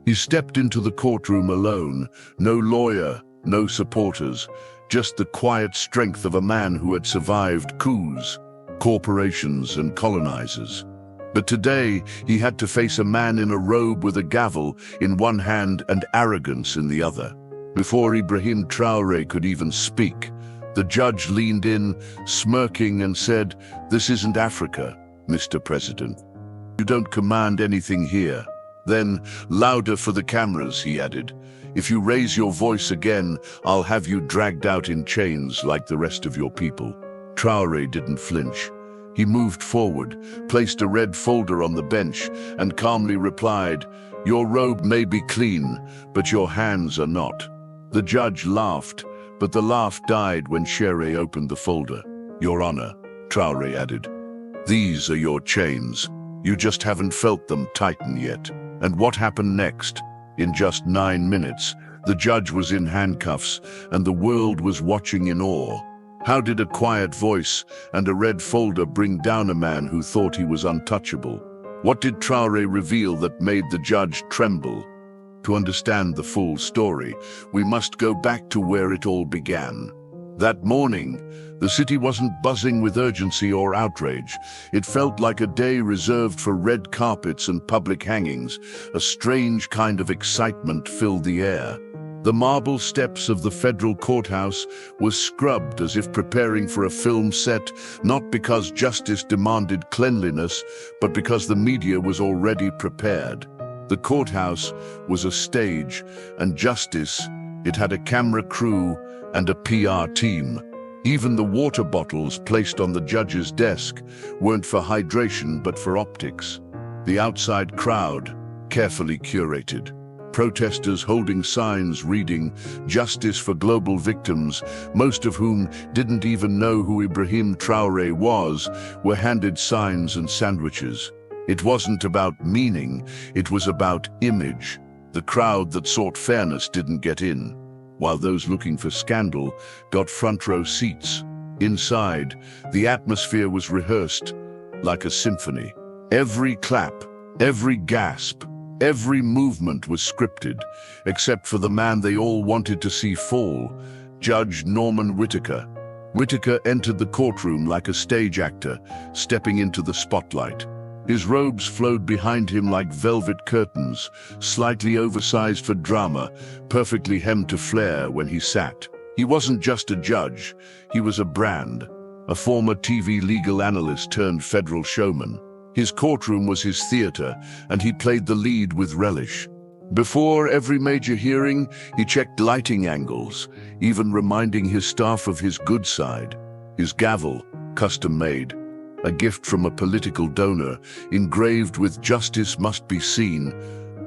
He stepped into the courtroom alone, no lawyer, no supporters, just the quiet strength of a man who had survived coups, corporations, and colonizers. But today, he had to face a man in a robe with a gavel in one hand and arrogance in the other. Before Ibrahim Traoré could even speak, the judge leaned in, smirking, and said, "This isn't Africa, Mr. President. You don't command anything here." Then, louder for the cameras, he added, "If you raise your voice again, I'll have you dragged out in chains like the rest of your people." Traoré didn't flinch. He moved forward, placed a red folder on the bench, and calmly replied, "Your robe may be clean, but your hands are not." The judge laughed, but the laugh died when Traoré opened the folder. "Your Honor," Traoré added, "these are your chains. You just haven't felt them tighten yet." And what happened next? In just 9 minutes, the judge was in handcuffs, and the world was watching in awe. How did a quiet voice and a red folder bring down a man who thought he was untouchable? What did Traoré reveal that made the judge tremble? To understand the full story, we must go back to where it all began. That morning, the city wasn't buzzing with urgency or outrage. It felt like a day reserved for red carpets and public hangings. A strange kind of excitement filled the air. The marble steps of the federal courthouse were scrubbed as if preparing for a film set, not because justice demanded cleanliness, but because the media was already prepared. The courthouse was a stage, and justice, it had a camera crew and a PR team. Even the water bottles placed on the judge's desk weren't for hydration but for optics. The outside crowd, carefully curated. Protesters holding signs reading "Justice for Global Victims," most of whom didn't even know who Ibrahim Traoré was, were handed signs and sandwiches. It wasn't about meaning, it was about image. The crowd that sought fairness didn't get in, while those looking for scandal got front row seats. Inside, the atmosphere was rehearsed like a symphony. Every clap, every gasp, every movement was scripted, except for the man they all wanted to see fall, Judge Norman Whitaker. Whitaker entered the courtroom like a stage actor, stepping into the spotlight. His robes flowed behind him like velvet curtains, slightly oversized for drama, perfectly hemmed to flare when he sat. He wasn't just a judge, he was a brand, a former TV legal analyst turned federal showman. His courtroom was his theater, and he played the lead with relish. Before every major hearing, he checked lighting angles, even reminding his staff of his good side. His gavel, custom-made, a gift from a political donor, engraved with "Justice must be seen,"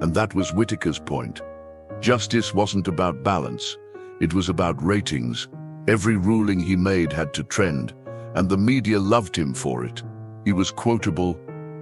and that was Whitaker's point. Justice wasn't about balance, it was about ratings. Every ruling he made had to trend, and the media loved him for it. He was quotable,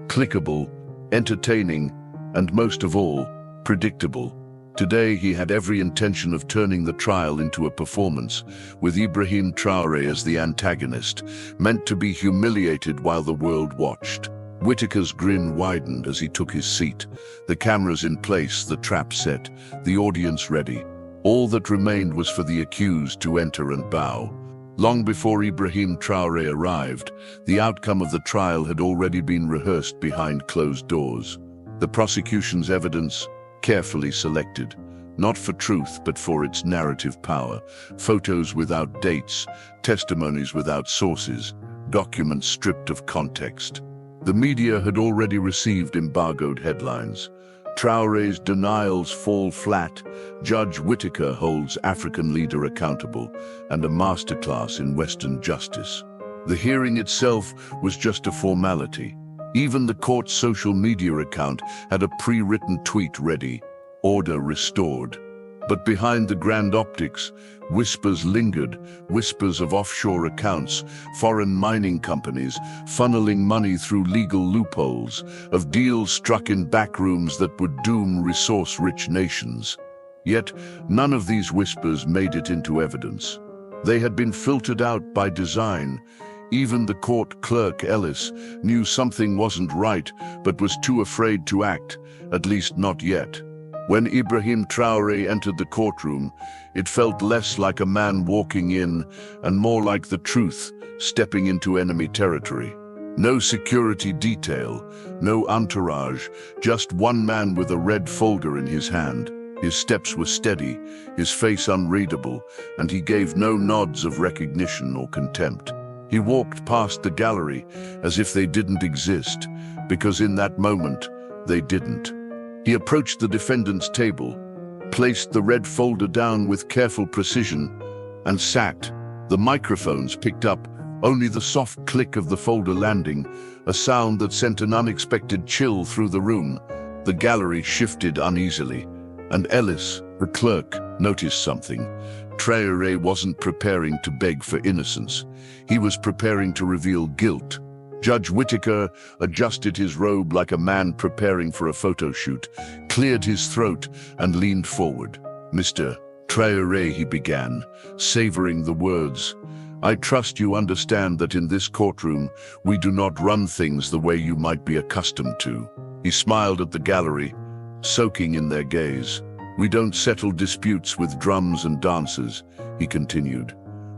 clickable, entertaining, and most of all, predictable. Today he had every intention of turning the trial into a performance, with Ibrahim Traoré as the antagonist, meant to be humiliated while the world watched. Whitaker's grin widened as he took his seat, the cameras in place, the trap set, the audience ready. All that remained was for the accused to enter and bow. Long before Ibrahim Traoré arrived, the outcome of the trial had already been rehearsed behind closed doors. The prosecution's evidence, carefully selected, not for truth but for its narrative power. Photos without dates, testimonies without sources, documents stripped of context. The media had already received embargoed headlines. Traoré's denials fall flat, Judge Whitaker holds African leader accountable, and a masterclass in Western justice. The hearing itself was just a formality. Even the court's social media account had a pre-written tweet ready, "Order restored." But behind the grand optics, whispers lingered, whispers of offshore accounts, foreign mining companies funneling money through legal loopholes, of deals struck in backrooms that would doom resource-rich nations. Yet, none of these whispers made it into evidence. They had been filtered out by design. Even the court clerk, Ellis, knew something wasn't right, but was too afraid to act, at least not yet. When Ibrahim Traoré entered the courtroom, it felt less like a man walking in and more like the truth stepping into enemy territory. No security detail, no entourage, just one man with a red folder in his hand. His steps were steady, his face unreadable, and he gave no nods of recognition or contempt. He walked past the gallery as if they didn't exist, because in that moment, they didn't. He approached the defendant's table, placed the red folder down with careful precision, and sat. The microphones picked up only the soft click of the folder landing, a sound that sent an unexpected chill through the room. The gallery shifted uneasily, and Ellis, the clerk, noticed something. Traoré wasn't preparing to beg for innocence. He was preparing to reveal guilt. Judge Whitaker adjusted his robe like a man preparing for a photo shoot, cleared his throat, and leaned forward. "Mr. Traoré," he began, savoring the words, "I trust you understand that in this courtroom, we do not run things the way you might be accustomed to." He smiled at the gallery, soaking in their gaze. "We don't settle disputes with drums and dances," he continued.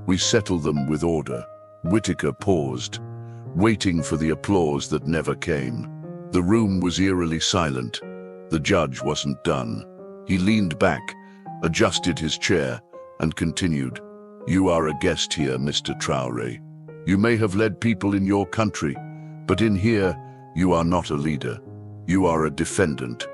"We settle them with order." Whitaker paused, waiting for the applause that never came. The room was eerily silent. The judge wasn't done. He leaned back, adjusted his chair, and continued. "You are a guest here, Mr. Traoré. You may have led people in your country, but in here, you are not a leader. You are a defendant."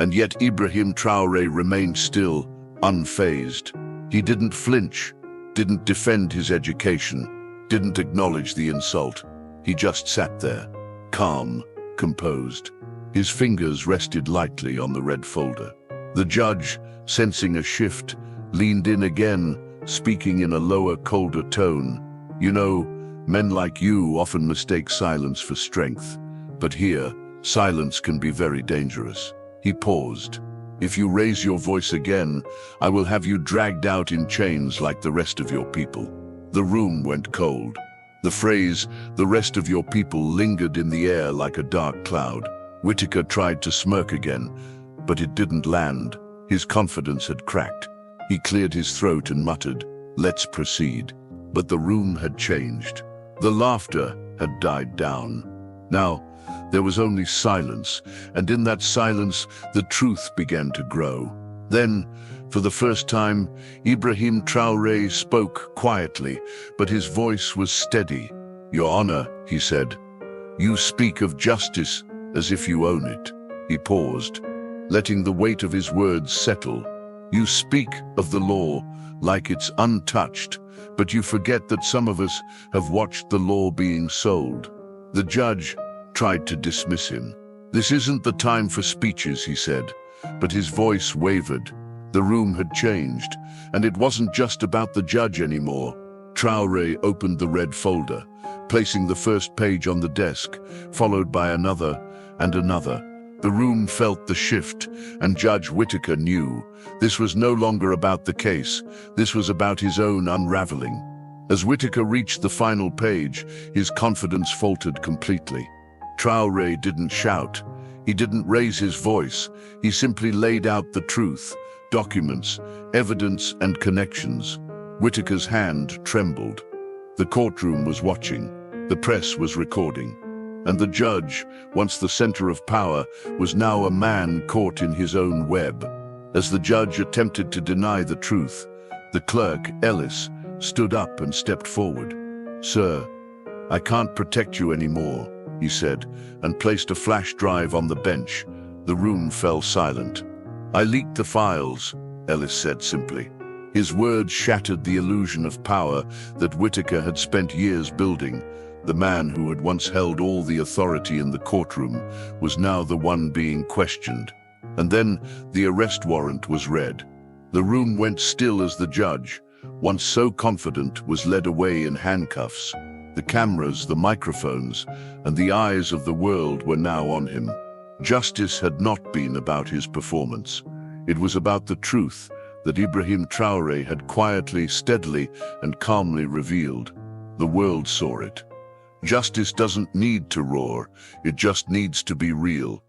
And yet Ibrahim Traoré remained still, unfazed. He didn't flinch, didn't defend his education, didn't acknowledge the insult. He just sat there, calm, composed. His fingers rested lightly on the red folder. The judge, sensing a shift, leaned in again, speaking in a lower, colder tone. "You know, men like you often mistake silence for strength, but here, silence can be very dangerous." He paused. "If you raise your voice again, I will have you dragged out in chains like the rest of your people." The room went cold. The phrase, "the rest of your people," lingered in the air like a dark cloud. Whitaker tried to smirk again, but it didn't land. His confidence had cracked. He cleared his throat and muttered, "Let's proceed." But the room had changed. The laughter had died down. Now, there was only silence, and in that silence, the truth began to grow. Then, for the first time, Ibrahim Traoré spoke quietly, but his voice was steady. "Your Honor," he said, "you speak of justice as if you own it." He paused, letting the weight of his words settle. "You speak of the law like it's untouched, but you forget that some of us have watched the law being sold." The judge tried to dismiss him. "This isn't the time for speeches," he said, but his voice wavered. The room had changed, and it wasn't just about the judge anymore. Traoré opened the red folder, placing the first page on the desk, followed by another and another. The room felt the shift, and Judge Whitaker knew. This was no longer about the case. This was about his own unraveling. As Whitaker reached the final page, his confidence faltered completely. Traoré didn't shout. He didn't raise his voice. He simply laid out the truth, documents, evidence, and connections. Whitaker's hand trembled. The courtroom was watching. The press was recording. And the judge, once the center of power, was now a man caught in his own web. As the judge attempted to deny the truth, the clerk, Ellis, stood up and stepped forward. "Sir, I can't protect you anymore," he said, and placed a flash drive on the bench. The room fell silent. "I leaked the files," Ellis said simply. His words shattered the illusion of power that Whitaker had spent years building. The man who had once held all the authority in the courtroom was now the one being questioned. And then the arrest warrant was read. The room went still as the judge, once so confident, was led away in handcuffs. The cameras, the microphones, and the eyes of the world were now on him. Justice had not been about his performance. It was about the truth that Ibrahim Traoré had quietly, steadily, and calmly revealed. The world saw it. Justice doesn't need to roar, it just needs to be real.